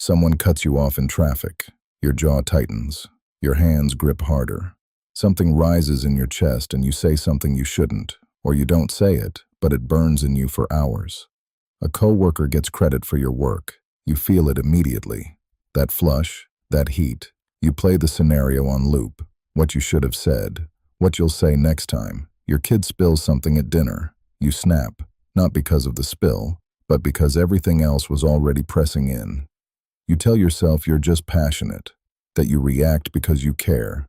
Someone cuts you off in traffic. Your jaw tightens. Your hands grip harder. Something rises in your chest and you say something you shouldn't, or you don't say it, but it burns in you for hours. A coworker gets credit for your work. You feel it immediately. That flush, that heat. You play the scenario on loop. What you should have said. What you'll say next time. Your kid spills something at dinner. You snap, not because of the spill, but because everything else was already pressing in. You tell yourself you're just passionate, that you react because you care,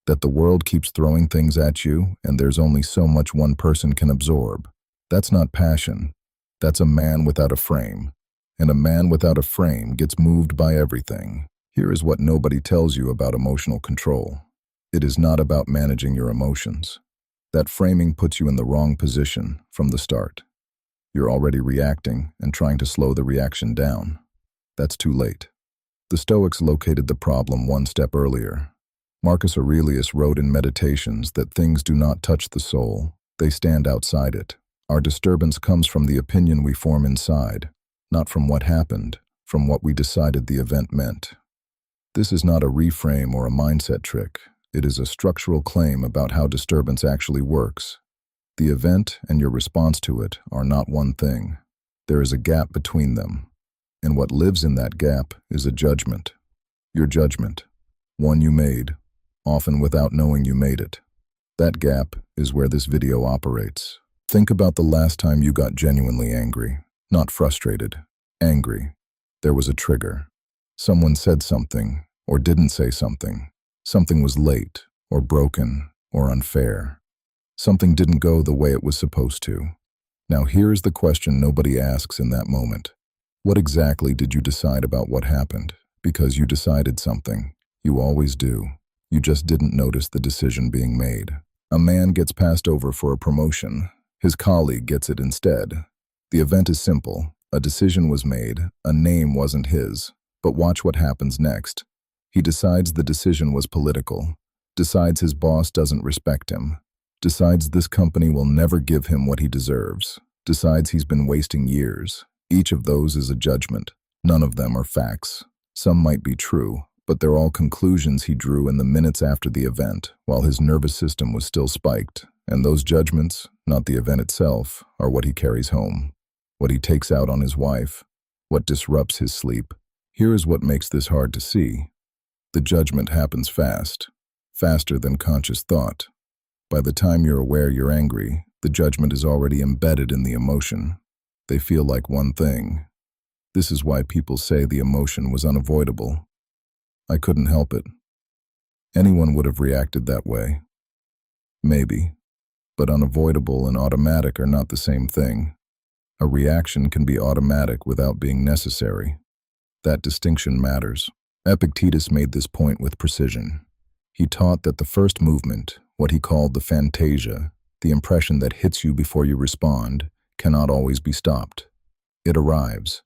that the world keeps throwing things at you and there's only so much one person can absorb. That's not passion. That's a man without a frame. And a man without a frame gets moved by everything. Here is what nobody tells you about emotional control. It is not about managing your emotions. That framing puts you in the wrong position from the start. You're already reacting and trying to slow the reaction down. That's too late. The Stoics located the problem one step earlier. Marcus Aurelius wrote in Meditations that things do not touch the soul, they stand outside it. Our disturbance comes from the opinion we form inside, not from what happened, from what we decided the event meant. This is not a reframe or a mindset trick. It is a structural claim about how disturbance actually works. The event and your response to it are not one thing. There is a gap between them. And what lives in that gap is a judgment. Your judgment, one you made, often without knowing you made it. That gap is where this video operates. Think about the last time you got genuinely angry, not frustrated, angry. There was a trigger. Someone said something or didn't say something. Something was late or broken or unfair. Something didn't go the way it was supposed to. Now here's the question nobody asks in that moment. What exactly did you decide about what happened? Because you decided something. You always do. You just didn't notice the decision being made. A man gets passed over for a promotion. His colleague gets it instead. The event is simple. A decision was made. A name wasn't his. But watch what happens next. He decides the decision was political. Decides his boss doesn't respect him. Decides this company will never give him what he deserves. Decides he's been wasting years. Each of those is a judgment. None of them are facts. Some might be true, but they're all conclusions he drew in the minutes after the event, while his nervous system was still spiked. And those judgments, not the event itself, are what he carries home. What he takes out on his wife. What disrupts his sleep. Here is what makes this hard to see. The judgment happens fast. Faster than conscious thought. By the time you're aware you're angry, the judgment is already embedded in the emotion. They feel like one thing. This is why people say the emotion was unavoidable. I couldn't help it. Anyone would have reacted that way. Maybe. But unavoidable and automatic are not the same thing. A reaction can be automatic without being necessary. That distinction matters. Epictetus made this point with precision. He taught that the first movement, what he called the fantasia, the impression that hits you before you respond, cannot always be stopped. It arrives.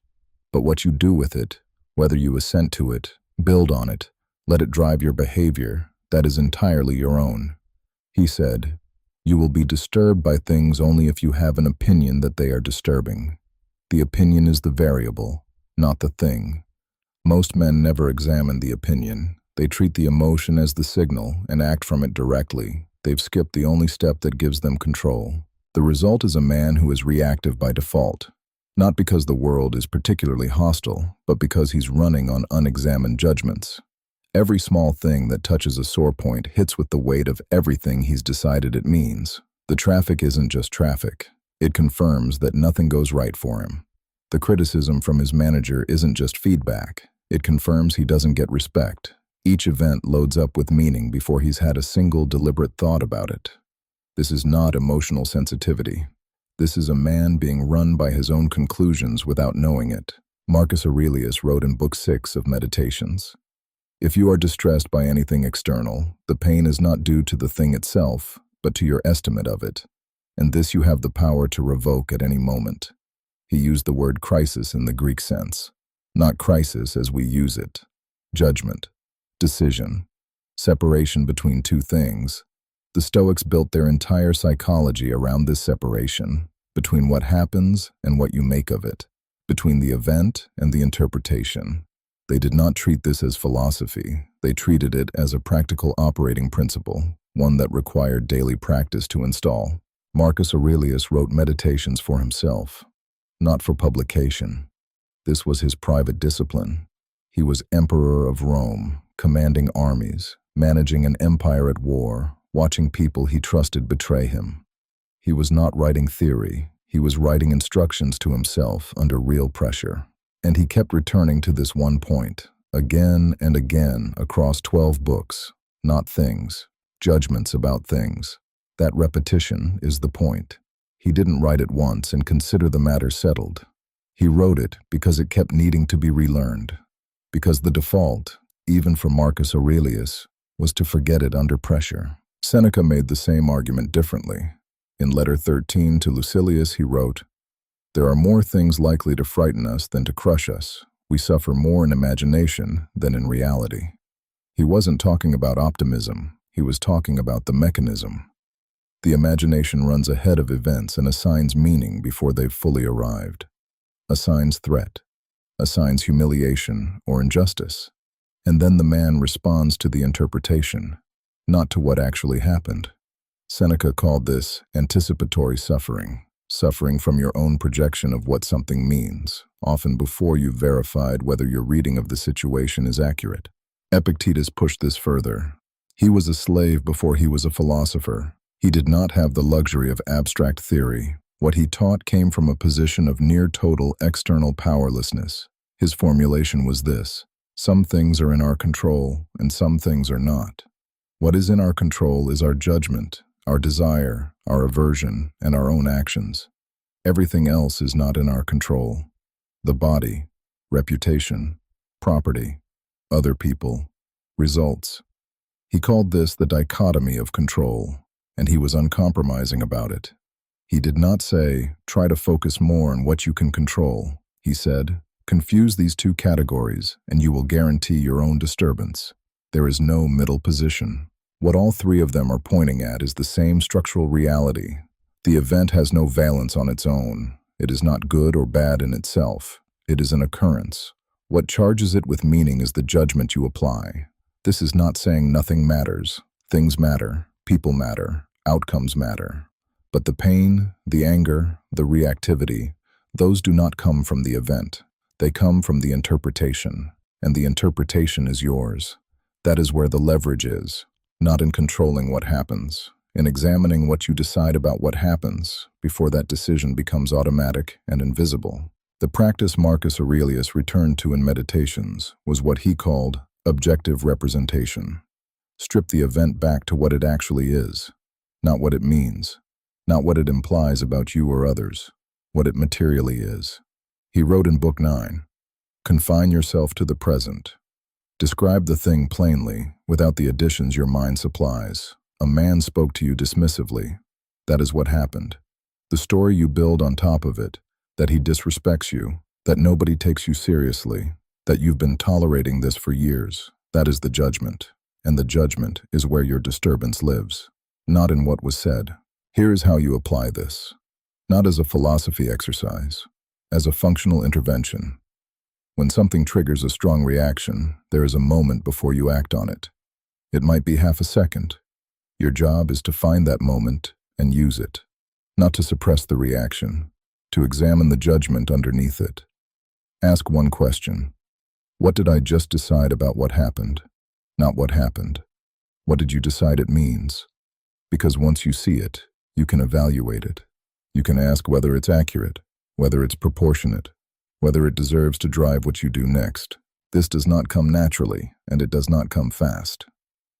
But what you do with it, whether you assent to it, build on it, let it drive your behavior, that is entirely your own. He said, "You will be disturbed by things only if you have an opinion that they are disturbing. The opinion is the variable, not the thing." Most men never examine the opinion. They treat the emotion as the signal and act from it directly. They've skipped the only step that gives them control. The result is a man who is reactive by default, not because the world is particularly hostile, but because he's running on unexamined judgments. Every small thing that touches a sore point hits with the weight of everything he's decided it means. The traffic isn't just traffic. It confirms that nothing goes right for him. The criticism from his manager isn't just feedback. It confirms he doesn't get respect. Each event loads up with meaning before he's had a single deliberate thought about it. This is not emotional sensitivity. This is a man being run by his own conclusions without knowing it. Marcus Aurelius wrote in Book 6 of Meditations, "If you are distressed by anything external, the pain is not due to the thing itself, but to your estimate of it, and this you have the power to revoke at any moment." He used the word crisis in the Greek sense, not crisis as we use it. Judgment, decision, separation between two things. The Stoics built their entire psychology around this separation, between what happens and what you make of it, between the event and the interpretation. They did not treat this as philosophy. They treated it as a practical operating principle, one that required daily practice to install. Marcus Aurelius wrote meditations for himself, not for publication. This was his private discipline. He was emperor of Rome, commanding armies, managing an empire at war, watching people he trusted betray him. He was not writing theory. He was writing instructions to himself under real pressure. And he kept returning to this one point, again and again, across 12 books. Not things, judgments about things. That repetition is the point. He didn't write it once and consider the matter settled. He wrote it because it kept needing to be relearned. Because the default, even for Marcus Aurelius, was to forget it under pressure. Seneca made the same argument differently. In letter 13 to Lucilius, he wrote, "There are more things likely to frighten us than to crush us. We suffer more in imagination than in reality." He wasn't talking about optimism. He was talking about the mechanism. The imagination runs ahead of events and assigns meaning before they've fully arrived. Assigns threat, assigns humiliation or injustice. And then the man responds to the interpretation, not to what actually happened. Seneca called this anticipatory suffering. Suffering from your own projection of what something means, often before you've verified whether your reading of the situation is accurate. Epictetus pushed this further. He was a slave before he was a philosopher. He did not have the luxury of abstract theory. What he taught came from a position of near-total external powerlessness. His formulation was this: some things are in our control, and some things are not. What is in our control is our judgment, our desire, our aversion, and our own actions. Everything else is not in our control. The body, reputation, property, other people, results. He called this the dichotomy of control, and he was uncompromising about it. He did not say, try to focus more on what you can control. He said, confuse these two categories, and you will guarantee your own disturbance. There is no middle position. What all three of them are pointing at is the same structural reality. The event has no valence on its own. It is not good or bad in itself. It is an occurrence. What charges it with meaning is the judgment you apply. This is not saying nothing matters. Things matter, people matter, outcomes matter. But the pain, the anger, the reactivity, those do not come from the event. They come from the interpretation, and the interpretation is yours. That is where the leverage is. Not in controlling what happens, in examining what you decide about what happens before that decision becomes automatic and invisible. The practice Marcus Aurelius returned to in Meditations was what he called objective representation. Strip the event back to what it actually is, not what it means, not what it implies about you or others, what it materially is. He wrote in Book 9, "Confine yourself to the present. Describe the thing plainly, without the additions your mind supplies. A man spoke to you dismissively. That is what happened. The story you build on top of it, that he disrespects you, that nobody takes you seriously, that you've been tolerating this for years, that is the judgment. And the judgment is where your disturbance lives, not in what was said. Here is how you apply this. Not as a philosophy exercise, as a functional intervention. When something triggers a strong reaction, there is a moment before you act on it. It might be half a second. Your job is to find that moment and use it, not to suppress the reaction, to examine the judgment underneath it. Ask one question. What did I just decide about what happened? Not what happened. What did you decide it means? Because once you see it, you can evaluate it. You can ask whether it's accurate, whether it's proportionate, whether it deserves to drive what you do next. This does not come naturally, and it does not come fast.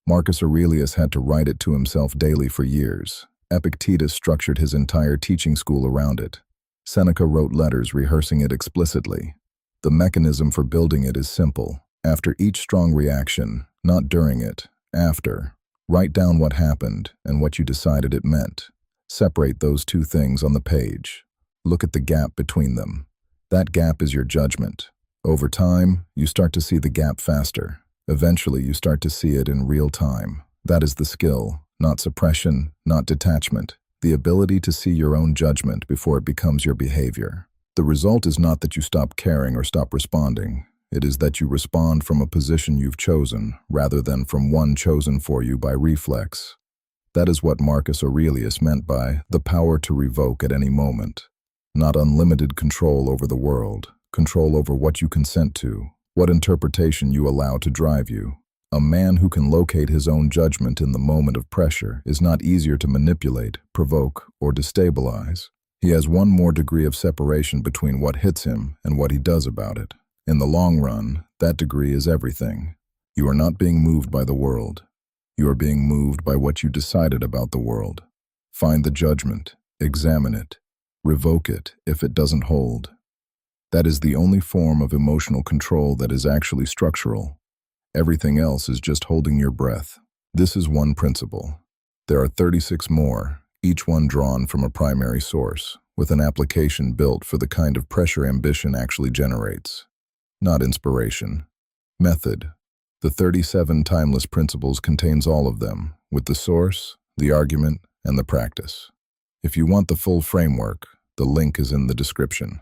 Marcus Aurelius had to write it to himself daily for years. Epictetus structured his entire teaching school around it. Seneca wrote letters rehearsing it explicitly. The mechanism for building it is simple. After each strong reaction, not during it, after, write down what happened and what you decided it meant. Separate those two things on the page. Look at the gap between them. That gap is your judgment. Over time, you start to see the gap faster. Eventually, you start to see it in real time. That is the skill, not suppression, not detachment. The ability to see your own judgment before it becomes your behavior. The result is not that you stop caring or stop responding. It is that you respond from a position you've chosen, rather than from one chosen for you by reflex. That is what Marcus Aurelius meant by the power to revoke at any moment. Not unlimited control over the world, control over what you consent to, what interpretation you allow to drive you. A man who can locate his own judgment in the moment of pressure is not easier to manipulate, provoke, or destabilize. He has one more degree of separation between what hits him and what he does about it. In the long run, that degree is everything. You are not being moved by the world. You are being moved by what you decided about the world. Find the judgment, examine it, revoke it if it doesn't hold. That is the only form of emotional control that is actually structural. Everything else is just holding your breath. This is one principle. There are 36 more, each one drawn from a primary source, with an application built for the kind of pressure ambition actually generates. Not inspiration. Method. The 37 timeless principles contains all of them, with the source, the argument, and the practice. If you want the full framework, the link is in the description.